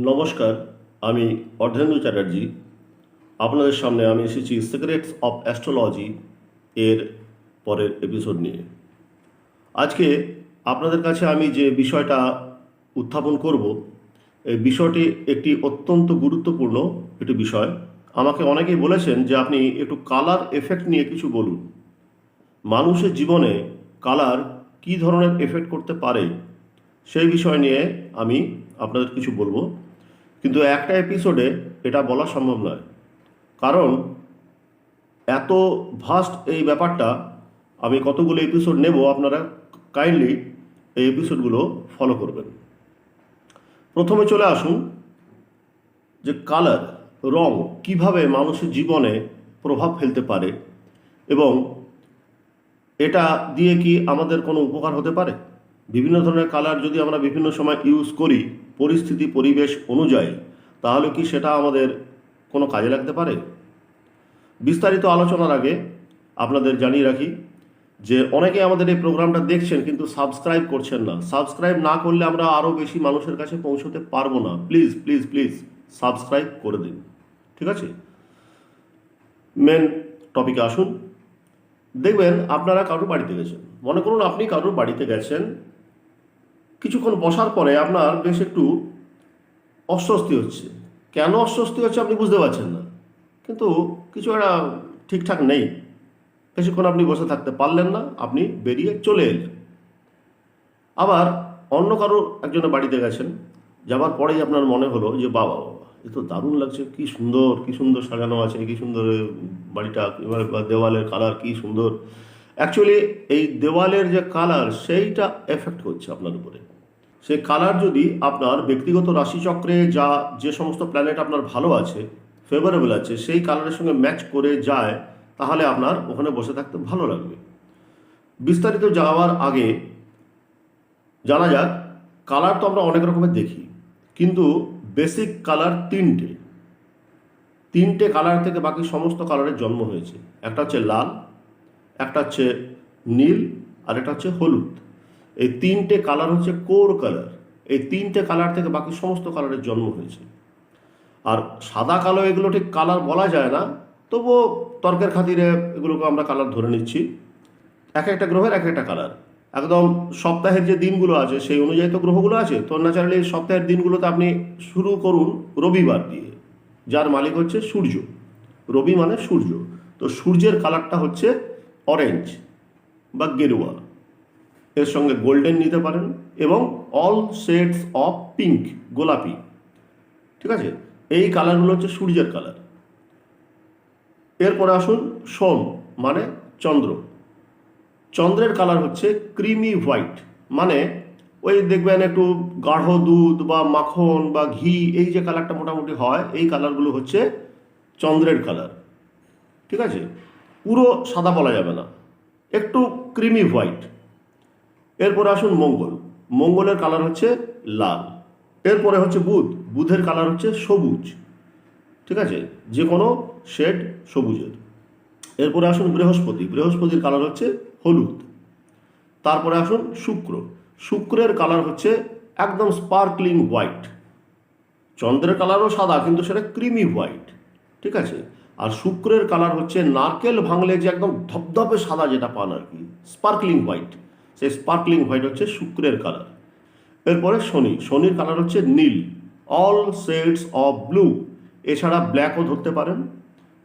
নমস্কার, আমি অর্ধেন্দু চ্যাটার্জি। আপনাদের সামনে আমি এসেছি সিক্রেটস অফ অ্যাস্ট্রোলজি এর পরের এপিসোড নিয়ে। আজকে আপনাদের কাছে আমি যে বিষয়টা উত্থাপন করব, এই বিষয়টি একটি অত্যন্ত গুরুত্বপূর্ণ একটি বিষয়। আমাকে অনেকেই বলেছেন যে আপনি একটু কালার এফেক্ট নিয়ে কিছু বলুন। মানুষের জীবনে কালার কী ধরনের এফেক্ট করতে পারে সেই বিষয় নিয়ে আমি আপনাদের কিছু বলবো, কিন্তু একটা এপিসোডে এটা বলা সম্ভব নয়। কারণ এত ভাস্ট এই ব্যাপারটা, আমি কতগুলো এপিসোড নেব, আপনারা কাইন্ডলি এই এপিসোডগুলো ফলো করবেন। প্রথমে চলে আসুন যে কালার, রং কিভাবে মানুষের জীবনে প্রভাব ফেলতে পারে এবং এটা দিয়ে কি আমাদের কোনো উপকার হতে পারে। বিভিন্ন ধরনের কালার যদি আমরা বিভিন্ন সময় ইউজ করি পরিস্থিতি পরিবেশ অনুযায়ী, তাহলে কি সেটা আমাদের কোনো কাজে লাগতে পারে। বিস্তারিত আলোচনার আগে আপনাদের জানিয়ে রাখি যে অনেকে আমাদের এই প্রোগ্রামটা দেখছেন কিন্তু সাবস্ক্রাইব করছেন না। সাবস্ক্রাইব না করলে আমরা আরও বেশি মানুষের কাছে পৌঁছতে পারবো না। প্লিজ প্লিজ প্লিজ সাবস্ক্রাইব করে দিন, ঠিক আছে। মেন টপিকে আসুন। দেখবেন আপনারা কারোর বাড়িতে গেছেন, মনে করুন আপনি কারোর বাড়িতে গেছেন, কিছুক্ষণ বসার পরে আপনার বেশ একটু অস্বস্তি হচ্ছে। কেন অস্বস্তি হচ্ছে আপনি বুঝতে পারছেন না, কিন্তু কিছু একটা ঠিকঠাক নেই। বেশিক্ষণ আপনি বসে থাকতে পারলেন না, আপনি বেরিয়ে চলে এলেন। আবার অন্য কারো একজনের বাড়িতে গেছেন, যাবার পরেই আপনার মনে হলো যে বাবা বাবা এ তো দারুণ লাগছে, কি সুন্দর কি সুন্দর সাজানো আছে, কি সুন্দর বাড়িটা, বা দেওয়ালের কালার কি সুন্দর। অ্যাকচুয়ালি এই দেওয়ালের যে কালার সেইটা এফেক্ট হচ্ছে আপনার উপরে। সেই কালার যদি আপনার ব্যক্তিগত রাশিচক্রে যে সমস্ত প্ল্যানেট আপনার ভালো আছে, ফেভারেবল আছে, সেই কালারের সঙ্গে ম্যাচ করে যায়, তাহলে আপনার ওখানে বসে থাকতে ভালো লাগবে। বিস্তারিত যাওয়ার আগে জানা যাক, কালার তো আমরা অনেক রকমের দেখি, কিন্তু বেসিক কালার তিনটে কালার থেকে বাকি সমস্ত কালারের জন্ম হয়েছে। একটা হচ্ছে লাল, একটা হচ্ছে নীল, আর একটা হচ্ছে হলুদ। এই তিনটে কালার হচ্ছে কোর কালার। এই তিনটে কালার থেকে বাকি সমস্ত কালারের জন্ম হয়েছে। আর সাদা কালো এগুলো ঠিক কালার বলা যায় না, তবুও তর্কের খাতিরে এগুলোকে আমরা কালার ধরে নিচ্ছি। এক একটা গ্রহের এক একটা কালার। একদম সপ্তাহের যে দিনগুলো আছে সেই অনুযায়ী তো গ্রহগুলো আছে, তো ন্যাচারালি সপ্তাহের দিনগুলোতে আপনি শুরু করুন রবিবার দিয়ে, যার মালিক হচ্ছে সূর্য। রবি মানে সূর্য, তো সূর্যের কালারটা হচ্ছে অরেঞ্জ বা গেরুয়া, এর সঙ্গে গোল্ডেন নিতে পারেন, এবং অল শেডস অফ পিঙ্ক, গোলাপি, ঠিক আছে। এই কালারগুলো হচ্ছে সূর্যের কালার। এরপরে আসুন সোম মানে চন্দ্র। চন্দ্রের কালার হচ্ছে ক্রিমি হোয়াইট, মানে ওই দেখবেন একটু গাঢ় দুধ বা মাখন বা ঘি, এই যে কালারটা মোটামুটি হয়, এই কালারগুলো হচ্ছে চন্দ্রের কালার, ঠিক আছে। পুরো সাদা বলা যাবে না, একটু ক্রিমি হোয়াইট। এরপরে আসুন মঙ্গল। মঙ্গলের কালার হচ্ছে লাল। এরপরে হচ্ছে বুধ। বুধের কালার হচ্ছে সবুজ, ঠিক আছে, যে কোনো শেড সবুজের। এরপরে আসুন বৃহস্পতি। বৃহস্পতির কালার হচ্ছে হলুদ। তারপরে আসুন শুক্র। শুক্রের কালার হচ্ছে একদম স্পার্কলিং হোয়াইট। চন্দ্রের কালারও সাদা, কিন্তু সেটা ক্রিমি হোয়াইট, ঠিক আছে। আর শুক্রের কালার হচ্ছে নারকেল ভাঙলে যে একদম ধপধপে সাদা যেটা পান আর কি, স্পার্কলিং হোয়াইট, সেই স্পার্কলিং হোয়াইট হচ্ছে শুক্রের কালার। এরপরে শনি। শনির কালার হচ্ছে নীল, অল শেডস অফ ব্লু। এছাড়া ব্ল্যাকও ধরতে পারেন,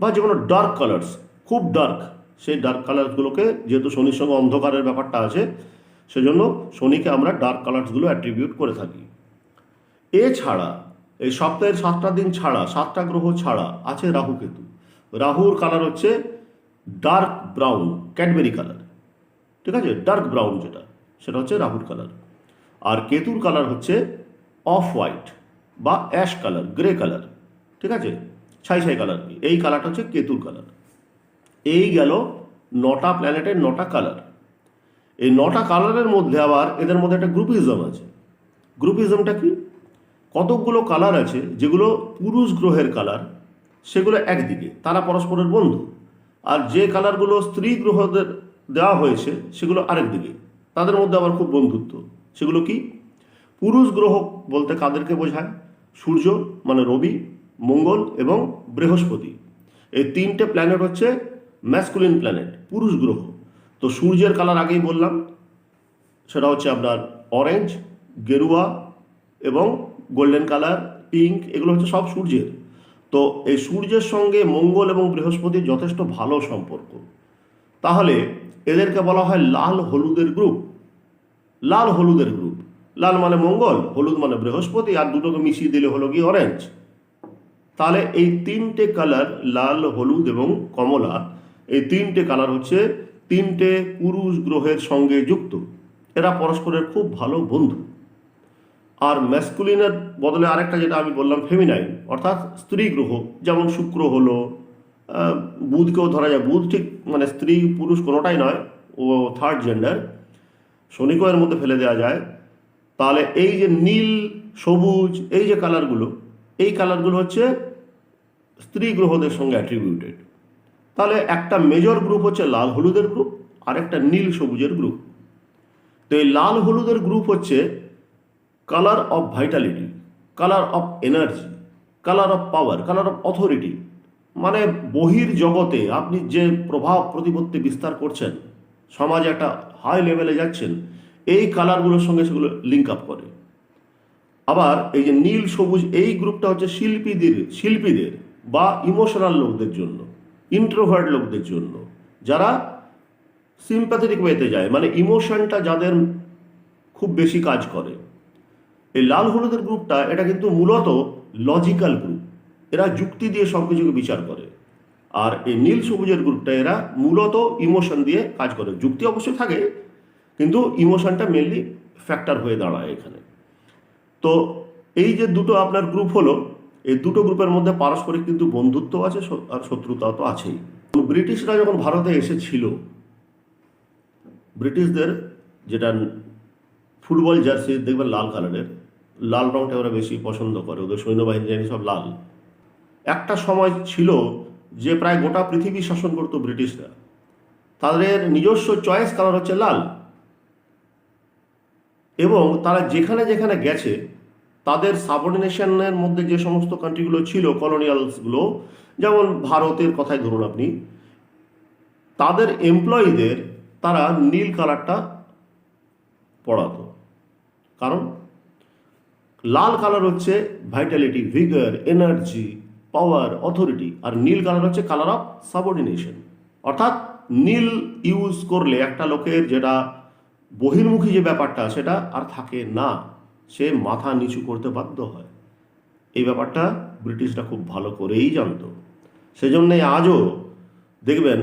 বা যে কোনো ডার্ক কালার্স, খুব ডার্ক, সেই ডার্ক কালারগুলোকে, যেহেতু শনির সঙ্গে অন্ধকারের ব্যাপারটা আছে, সেজন্য শনিকে আমরা ডার্ক কালার্সগুলো অ্যাট্রিবিউট করে থাকি। এছাড়া এই সপ্তাহের 7টা দিন ছাড়া, 7টা গ্রহ ছাড়া আছে রাহু কেতু। রাহুর কালার হচ্ছে ডার্ক ব্রাউন, ক্যাডবেরি কালার, ঠিক আছে, ডার্ক ব্রাউন যেটা, সেটা হচ্ছে রাহুর কালার। আর কেতুর কালার হচ্ছে অফ হোয়াইট বা অ্যাশ কালার, গ্রে কালার, ঠিক আছে, ছাই ছাই কালার। এই কালারটা হচ্ছে কেতুর কালার। এই গেল 9টা প্ল্যানেটের 9টা কালার। এই 9টা কালারের মধ্যে আবার এদের মধ্যে একটা গ্রুপিজম আছে। গ্রুপিজমটা কি? কতকগুলো কালার আছে যেগুলো পুরুষ গ্রহের কালার, সেগুলো একদিকে, তারা পরস্পরের বন্ধু। আর যে কালারগুলো স্ত্রী গ্রহদের দেওয়া হয়েছে সেগুলো আরেক দিকে, তাদের মধ্যে আবার খুব বন্ধুত্ব। সেগুলো কি? পুরুষ গ্রহ বলতে কাদেরকে বোঝায়? সূর্য মানে রবি, মঙ্গল এবং বৃহস্পতি, এই তিনটে প্ল্যানেট হচ্ছে ম্যাসকুলিন প্ল্যানেট, পুরুষ গ্রহ। তো সূর্যের কালার আগেই বললাম, সেটা হচ্ছে আপনার অরেঞ্জ, গেরুয়া এবং গোল্ডেন কালার, পিঙ্ক, এগুলো হচ্ছে সব সূর্যের। তো এই সূর্যের সঙ্গে মঙ্গল এবং বৃহস্পতির যথেষ্ট ভালো সম্পর্ক, তাহলে এদেরকে বলা হয় লাল হলুদের গ্রুপ। লাল হলুদের গ্রুপ, লাল মানে মঙ্গল, হলুদ মানে বৃহস্পতি, আর দুটোকে মিশিয়ে দিলে হলো কি অরেঞ্জ। তাহলে এই তিনটে কালার, লাল, হলুদ এবং কমলা, এই তিনটে কালার হচ্ছে তিনটে পুরুষ গ্রহের সঙ্গে যুক্ত। এরা পরস্পরের খুব ভালো বন্ধু। আর ম্যাসকুলিনের বদলে আরেকটা যেটা আমি বললাম ফেমিনাইন, অর্থাৎ স্ত্রী গ্রহ, যেমন শুক্র হলো, বুধকেও ধরা যায়, বুধ ঠিক মানে স্ত্রী পুরুষ কোনোটাই নয়, ও থার্ড জেন্ডার, শনিকেও এর মধ্যে ফেলে দেওয়া যায়। তাহলে এই যে নীল, সবুজ, এই যে কালারগুলো, এই কালারগুলো হচ্ছে স্ত্রী গ্রহদের সঙ্গে অ্যাট্রিবিউটেড। তাহলে একটা মেজর গ্রুপ হচ্ছে লাল হলুদের গ্রুপ, আর একটা নীল সবুজের গ্রুপ। তো এই লাল হলুদের গ্রুপ হচ্ছে colour of Vitality, colour of energy, colour of power, colour of authority. মানে বহির জগতে আপনি যে প্রভাব প্রতিপত্তি বিস্তার করছেন, সমাজে একটা হাই লেভেলে যাচ্ছেন, এই কালারগুলোর সঙ্গে সেগুলো লিঙ্ক আপ করে। আবার এই যে নীল সবুজ, এই গ্রুপটা হচ্ছে শিল্পীদের বা ইমোশনাল লোকদের জন্য, ইন্ট্রোভার্ট লোকদের জন্য, যারা সিম্প্যাথেটিক ওয়েতে যায়, মানে ইমোশনটা যাদের খুব বেশি কাজ করে। এই লাল হলুদের গ্রুপটা, এটা কিন্তু মূলত লজিক্যাল গ্রুপ, এরা যুক্তি দিয়ে সব কিছুকে বিচার করে। আর এই নীল সবুজের গ্রুপটা, এরা মূলত ইমোশন দিয়ে কাজ করে। যুক্তি অবশ্যই থাকে, কিন্তু ইমোশনটা মেনলি ফ্যাক্টর হয়ে দাঁড়ায় এখানে। তো এই যে দুটো আপনার গ্রুপ হলো, এই দুটো গ্রুপের মধ্যে পারস্পরিক কিন্তু বন্ধুত্ব আছে আর শত্রুতাও তো আছেই। ব্রিটিশরা যখন ভারতে এসেছিল, ব্রিটিশদের যেটা ফুটবল জার্সি দেখবেন লাল কালারের, লাল রংটা ওরা বেশি পছন্দ করে, ওদের সৈন্যবাহিনী জানি সব লাল। একটা সময় ছিল যে প্রায় গোটা পৃথিবী শাসন করতো ব্রিটিশরা, তাদের নিজস্ব চয়েস কালার হচ্ছে লাল। এবং তারা যেখানে যেখানে গেছে, তাদের সাবঅর্ডিনেশনের মধ্যে যে সমস্ত কান্ট্রিগুলো ছিল, কলোনিয়ালসগুলো, যেমন ভারতের কথাই ধরুন আপনি, তাদের এমপ্লয়ীদের তারা নীল কালারটা পড়াতো। কারণ লাল কালার হচ্ছে ভাইটালিটি, ভিগার, এনার্জি, পাওয়ার, অথরিটি, আর নীল কালার হচ্ছে কালার অফ সাবঅর্ডিনেশন। অর্থাৎ নীল ইউজ করলে একটা লোকের যেটা বহির্মুখী যে ব্যাপারটা, সেটা আর থাকে না, সে মাথা নিচু করতে বাধ্য হয়। এই ব্যাপারটা ব্রিটিশরা খুব ভালো করেই জানতো। সেজন্যই আজও দেখবেন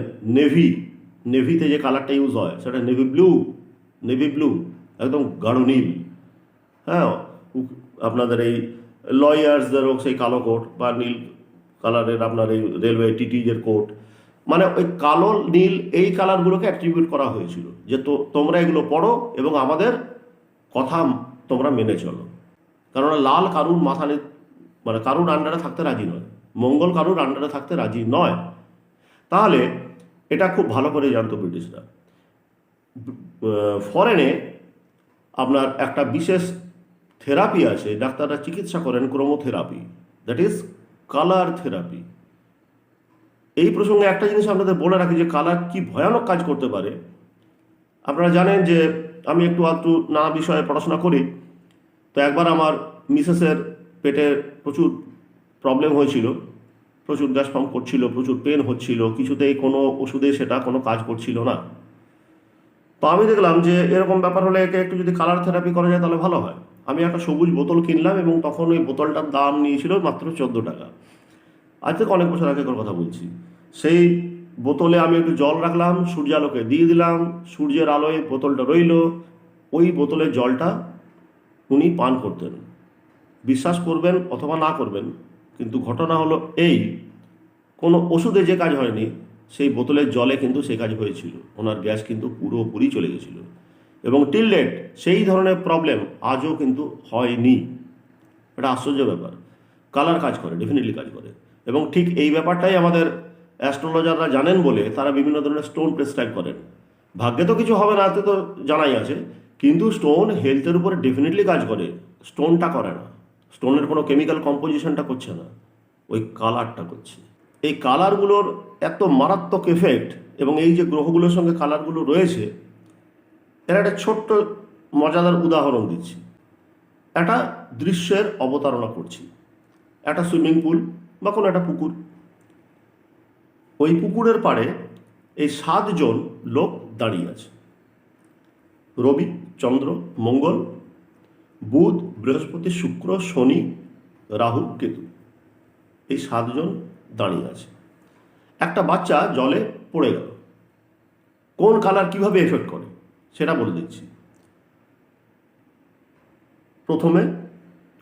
নেভিতে যে কালারটা ইউজ হয়, সেটা নেভি ব্লু, একদম গাঢ় নীল। হ্যাঁ, আপনাদের এই লয়ার্সদেরও সেই কালো কোট বা নীল কালারের, আপনার এই রেলওয়ে টিটিজের কোট, মানে ওই কালো নীল, এই কালারগুলোকে অ্যাট্রিবিউট করা হয়েছিল যে তোমরা এগুলো পড়ো এবং আমাদের কথা তোমরা মেনে চলো। কারণ লাল কারুর মানে কারুর আন্ডারে থাকতে রাজি নয়, মঙ্গল কারুর আন্ডারে থাকতে রাজি নয়। তাহলে এটা খুব ভালো করে জানতো ব্রিটিশরা। ফরেনে আপনার একটা বিশেষ থেরাপি আছে, ডাক্তাররা চিকিৎসা করেন ক্রোমোথেরাপি, দ্যাট ইজ কালার থেরাপি। এই প্রসঙ্গে একটা জিনিস আপনাদের বলে রাখি যে কালার কি ভয়ানক কাজ করতে পারে। আপনারা জানেন যে আমি একটু নানা বিষয়ে পড়াশোনা করি। তো একবার আমার মিসেসের পেটে প্রচুর প্রবলেম হয়েছিল, প্রচুর গ্যাস ফর্ম করছিল, প্রচুর পেন হচ্ছিল, কিছুতেই কোনো ওষুধে সেটা কোনো কাজ করছিল না। তো আমি দেখলাম যে এরকম ব্যাপার হলে একে একটু যদি কালার থেরাপি করা যায় তাহলে ভালো হয়। আমি একটা সবুজ বোতল কিনলাম এবং তখন ওই বোতলটার দাম নিয়েছিল মাত্র 14 টাকা। আজ থেকে অনেক বছর আগেকার কথা বলছি। সেই বোতলে আমি একটু জল রাখলাম, সূর্যালোকে দিয়ে দিলাম, সূর্যের আলোয় বোতলটা রইল, ওই বোতলের জলটা উনি পান করতেন। বিশ্বাস করবেন অথবা না করবেন, কিন্তু ঘটনা হলো এই, কোনো ওষুধে যে কাজ হয়নি, সেই বোতলের জলে কিন্তু সে কাজ হয়েছিল। ওনার গ্যাস কিন্তু পুরোপুরি চলে গেছিল এবং টিল ডেট সেই ধরনের প্রবলেম আজও কিন্তু হয়নি। এটা আশ্চর্য ব্যাপার। কালার কাজ করে, ডেফিনেটলি কাজ করে। এবং ঠিক এই ব্যাপারটাই আমাদের অ্যাস্ট্রোলজাররা জানেন বলে তারা বিভিন্ন ধরনের স্টোন প্রেসক্রাইব করেন। ভাগ্যে তো কিছু হবে না, এতে তো জানাই আছে, কিন্তু স্টোন হেলথের উপরে ডেফিনেটলি কাজ করে, স্টোনটা করে না। স্টোনের কোনো কেমিক্যাল কম্পোজিশনটা করছে না, ওই কালারটা করছে। এই কালারগুলোর এত মারাত্মক এফেক্ট, এবং এই যে গ্রহগুলোর সঙ্গে কালারগুলো রয়েছে, এর একটা ছোট্ট মজাদার উদাহরণ দিচ্ছি। একটা দৃশ্যের অবতারণা করছি, একটা সুইমিং পুল বা কোনো একটা পুকুর। ওই পুকুরের পাড়ে এই 7 জন লোক দাঁড়িয়ে আছে। রবি, চন্দ্র, মঙ্গল, বুধ, বৃহস্পতি, শুক্র, শনি, রাহু, কেতু, এই 7 জন দাঁড়িয়ে আছে। একটা বাচ্চা জলে পড়ে গেল। কোন কালার কিভাবে এফেক্ট করে সেটা বলে দিচ্ছি। প্রথমে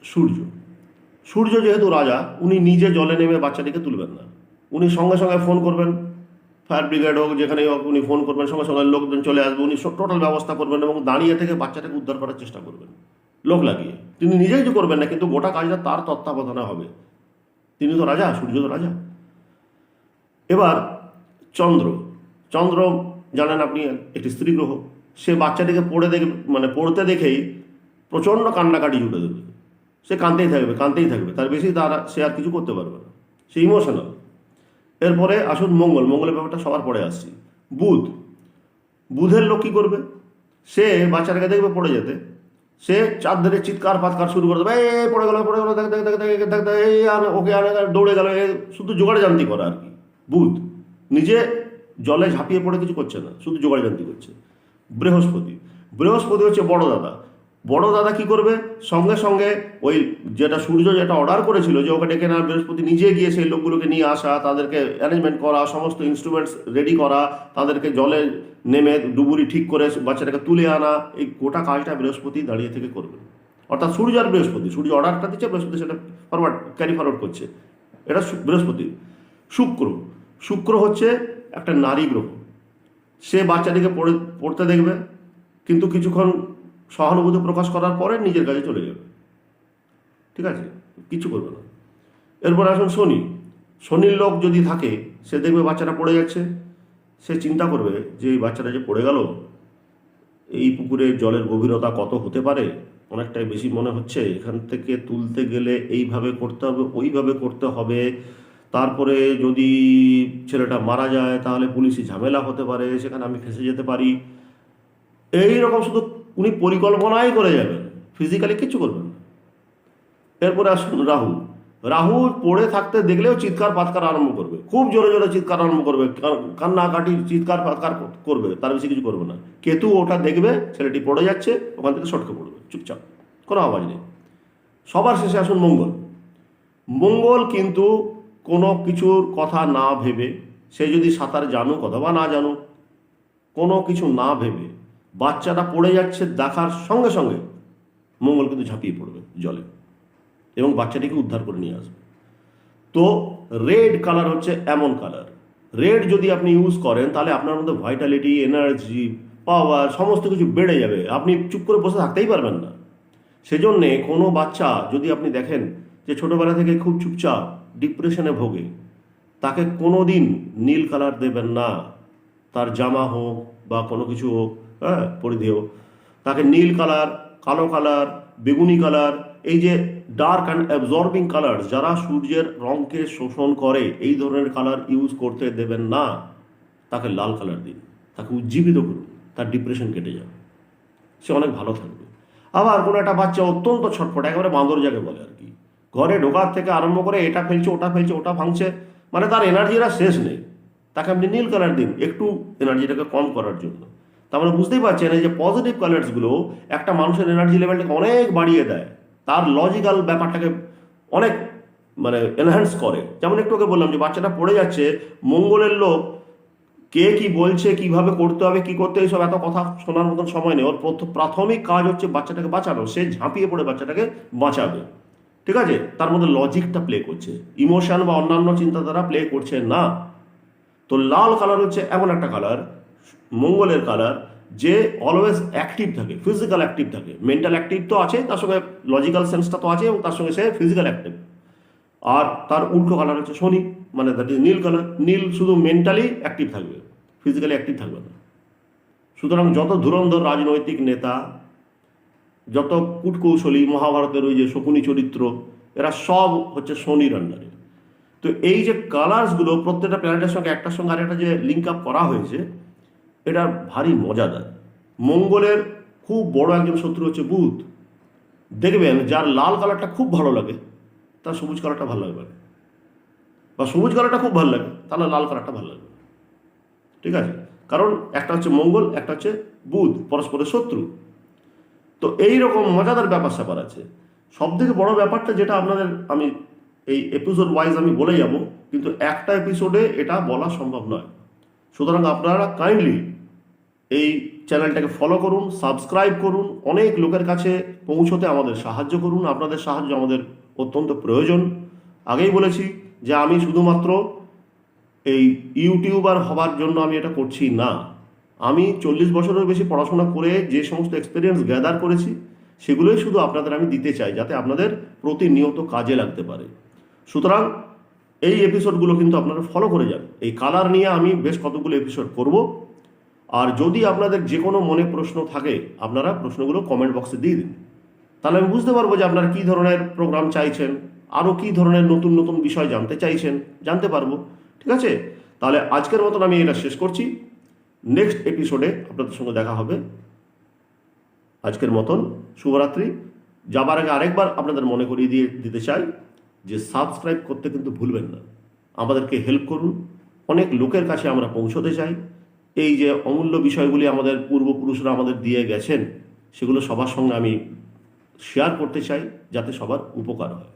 সূর্য। সূর্য যেহেতু রাজা, উনি নিজে জলে নেমে বাচ্চাটিকে তুলবেন না। উনি সঙ্গে সঙ্গে ফোন করবেন, ফায়ার ব্রিগেড হোক, যেখানেই হোক, উনি ফোন করবেন, সঙ্গে সঙ্গে লোকজন চলে আসবে, উনি টোটাল ব্যবস্থা করবেন এবং দাঁড়িয়ে থেকে বাচ্চাটাকে উদ্ধার করার চেষ্টা করবেন লোক লাগিয়ে। তিনি নিজেই তো করবেন না, কিন্তু গোটা কাজটা তার তত্ত্বাবধানে হবে। তিনি তো রাজা, সূর্য তো রাজা। এবার চন্দ্র। চন্দ্র জানেন আপনি একটি স্ত্রী গ্রহ। সে বাচ্চাটিকে পড়তে দেখেই প্রচণ্ড কান্নাকাটি জুটে দেবে। সে কাঁদতেই থাকবে, তার বেশি সে আর কিছু করতে পারবে না, সে ইমোশনাল। এরপরে আসুন মঙ্গল। মঙ্গলের ব্যাপারটা সবার পরে আসছি। বুধ। বুধের লোক কী করবে? সে বাচ্চাটাকে দেখবে পড়ে যেতে, সে চারদিকে চিৎকার পাৎকার শুরু করে দেবে, এই পড়ে গেল, দেখ, এই আর ওকে আর দৌড়ে গেল, শুধু জোগাড় জানতি করা আর কি। বুধ নিজে জলে ঝাঁপিয়ে পড়ে কিছু করছে না, শুধু জোগাড় জানতি করছে। বৃহস্পতি। বৃহস্পতি হচ্ছে বড় দাদা। বড় দাদা কি করবে? সঙ্গে সঙ্গে ওই যেটা সূর্য যেটা অর্ডার করেছিল যে ওকে ডেকে না, বৃহস্পতি নিজে গিয়ে সেই লোকগুলোকে নিয়ে আসা, তাদেরকে অ্যারেঞ্জমেন্ট করা, সমস্ত ইনস্ট্রুমেন্টস রেডি করা, তাদেরকে জলে নেমে ডুবুরি ঠিক করে বাচ্চাটাকে তুলে আনা, এই গোটা কাজটা বৃহস্পতি দাঁড়িয়ে থেকে করবে। অর্থাৎ সূর্য আর বৃহস্পতি, সূর্য অর্ডারটা দিচ্ছে, বৃহস্পতি সেটা ক্যারি ফরওয়ার্ড করছে। এটা বৃহস্পতি। শুক্র। শুক্র হচ্ছে একটা নারী গ্রহ। সে বাচ্চাটিকে পড়তে দেখবে, কিন্তু কিছুক্ষণ সহানুভূতি প্রকাশ করার পরে নিজের কাজে চলে যাবে, ঠিক আছে, কিছু করবে না। এরপর আসুন শনি। শনির লোক যদি থাকে, সে দেখবে বাচ্চাটা পড়ে যাচ্ছে, সে চিন্তা করবে যে এই বাচ্চাটা যে পড়ে গেল, এই পুকুরের জলের গভীরতা কত হতে পারে, অনেকটাই বেশি মনে হচ্ছে, এখান থেকে তুলতে গেলে এইভাবে করতে হবে, ওইভাবে করতে হবে, তারপরে যদি ছেলেটা মারা যায় তাহলে পুলিশি ঝামেলা হতে পারে, সেখানে আমি ফেঁসে যেতে পারি। এই রকম শুধু উনি পরিকল্পনাই করে যাবেন, ফিজিক্যালি কিচ্ছু করবেন না। এরপরে আসুন রাহু। রাহু পড়ে থাকতে দেখলেও চিৎকার পাৎকার আরম্ভ করবে, খুব জোরে জোরে চিৎকার আরম্ভ করবে, কান্নাকাটি চিৎকার পাৎকার করবে, তার বেশি কিছু করবে না। কেতু ওটা দেখবে ছেলেটি পড়ে যাচ্ছে, ওখান থেকে সটকে পড়বে চুপচাপ, কোনো আওয়াজ নেই। সবার শেষে আসুন মঙ্গল। মঙ্গল কিন্তু কোনো কিছুর কথা না ভেবে, সে যদি সাঁতার জানুক অথবা না জানুক, কোনো কিছু না ভেবে বাচ্চাটা পড়ে যাচ্ছে দেখার সঙ্গে সঙ্গে মঙ্গল কিন্তু ঝাঁপিয়ে পড়বে জলে এবং বাচ্চাটিকে উদ্ধার করে নিয়ে আসবে। তো রেড কালার হচ্ছে এমন কালার, রেড যদি আপনি ইউজ করেন তাহলে আপনার মধ্যে ভাইটালিটি, এনার্জি, পাওয়ার সমস্ত কিছু বেড়ে যাবে, আপনি চুপ করে বসে থাকতেই পারবেন না। সেজন্যে কোনো বাচ্চা যদি আপনি দেখেন যে ছোটোবেলা থেকে খুব চুপচাপ, ডিপ্রেশনে ভোগে, তাকে কোনো দিন নীল কালার দেবেন না। তার জামা হোক বা কোনো কিছু হোক, পরিধেয়, তাকে নীল কালার, কালো কালার, বেগুনি কালার, এই যে ডার্ক অ্যান্ড অ্যাবজর্বিং কালার, যারা সূর্যের রঙকে শোষণ করে, এই ধরনের কালার ইউজ করতে দেবেন না। তাকে লাল কালার দিন, তাকে উজ্জীবিত করুন, তার ডিপ্রেশন কেটে যাবে, সে অনেক ভালো থাকবে। আবার কোনো একটা বাচ্চা অত্যন্ত ছটফট, একেবারে বাঁদর যাকে বলে আর কি, ঘরে ঢোকার থেকে আরম্ভ করে এটা ফেলছে, ওটা ভাঙছে, মানে তার এনার্জিটা শেষ নেই, তাকে আপনি নীল কালার দিন একটু এনার্জিটাকে কম করার জন্য। তার মানে বুঝতেই পারছেন এই যে পজিটিভ কালার্সগুলো একটা মানুষের এনার্জি লেভেলটাকে অনেক বাড়িয়ে দেয়, তার লজিক্যাল ব্যাপারটাকে অনেক এনহ্যান্স করে। যেমন একটু ওকে বললাম যে বাচ্চাটা পড়ে যাচ্ছে, মঙ্গলের লোক কে কি বলছে, কিভাবে করতে হবে, কি করতে, এইসব এত কথা শোনার মতন সময় নেই। ওর প্রাথমিক কাজ হচ্ছে বাচ্চাটাকে বাঁচানো, সে ঝাঁপিয়ে পড়ে বাচ্চাটাকে বাঁচাবে, ঠিক আছে। তার মধ্যে লজিকটা প্লে করছে, ইমোশন বা অন্যান্য চিন্তাধারা প্লে করছে না। তো লাল কালার হচ্ছে এমন একটা কালার, মঙ্গলের কালার, যে অলওয়েজ অ্যাক্টিভ থাকে, ফিজিক্যাল অ্যাক্টিভ থাকে, মেন্টাল অ্যাক্টিভ তো আছে, তার সঙ্গে লজিক্যাল সেন্সটা তো আছে, এবং তার সঙ্গে সে ফিজিক্যাল অ্যাক্টিভ। আর তার উল্টো কালার হচ্ছে শনি, দ্যাট ইজ নীল কালার। নীল শুধু মেন্টালি অ্যাক্টিভ থাকবে, ফিজিক্যালি অ্যাক্টিভ থাকবে না। সুতরাং যত ধুরন্ধর রাজনৈতিক নেতা, যত কূটকৌশলী মহাভারতের ওই যে শকুনি চরিত্র, এরা সব হচ্ছে শনির আন্ডারে। তো এই যে কালার্সগুলো প্রত্যেকটা প্ল্যানেটের সঙ্গে একটার সঙ্গে আরেকটা যে লিঙ্ক আপ করা হয়েছে, এটা ভারী মজাদার। মঙ্গলের খুব বড় একজন শত্রু হচ্ছে বুধ। দেখবেন যার লাল কালারটা খুব ভালো লাগে তার সবুজ কালারটা ভালো লাগবে না, বা সবুজ কালারটা খুব ভালো লাগে তাহলে লাল কালারটা ভালো লাগবে। ঠিক আছে, কারণ একটা হচ্ছে মঙ্গল, একটা হচ্ছে বুধ, পরস্পরের শত্রু। তো এই রকম মজাদার ব্যাপার স্যাপার আছে। সব থেকে বড় ব্যাপারটা যেটা আপনাদের আমি এই এপিসোড ওয়াইজ আমি বলে যাব, কিন্তু একটা এপিসোডে এটা বলা সম্ভব নয়। সুতরাং আপনারা কাইন্ডলি এই চ্যানেলটাকে ফলো করুন, সাবস্ক্রাইব করুন, অনেক লোকের কাছে পৌঁছতে আমাদের সাহায্য করুন। আপনাদের সাহায্য আমাদের অত্যন্ত প্রয়োজন। আগেই বলেছি যে আমি শুধুমাত্র এই ইউটিউবার হবার জন্য আমি এটা করছি না। আমি 40 বছরের বেশি পড়াশোনা করে যে সমস্ত এক্সপিরিয়েন্স গ্যাদার করেছি সেগুলোই শুধু আপনাদের আমি দিতে চাই, যাতে আপনাদের প্রতিনিয়ত কাজে লাগতে পারে। সুতরাং এই এপিসোডগুলো কিন্তু আপনারা ফলো করে যান। এই কালার নিয়ে আমি বেশ কতগুলো এপিসোড করব। আর যদি আপনাদের যে কোনো মনে প্রশ্ন থাকে আপনারা প্রশ্নগুলো কমেন্ট বক্সে দিয়ে দিন, তাহলে আমি বুঝতে পারবো যে আপনারা কী ধরনের প্রোগ্রাম চাইছেন, আরও কী ধরনের নতুন নতুন বিষয় জানতে চাইছেন, জানতে পারবো। ঠিক আছে, তাহলে আজকের মতন আমি এটা শেষ করছি। নেক্সট এপিসোডে আপনাদের সঙ্গে দেখা হবে। আজকের মতন শুভরাত্রি। যাবার আগে আরেকবার আপনাদের মনে করিয়ে দিতে চাই যে সাবস্ক্রাইব করতে কিন্তু ভুলবেন না। আমাদেরকে হেল্প করুন, অনেক লোকের কাছে আমরা পৌঁছতে চাই। এই যে অমূল্য বিষয়গুলি আমাদের পূর্বপুরুষরা আমাদের দিয়ে গেছেন, সেগুলো সবার সঙ্গে আমি শেয়ার করতে চাই, যাতে সবার উপকার হয়।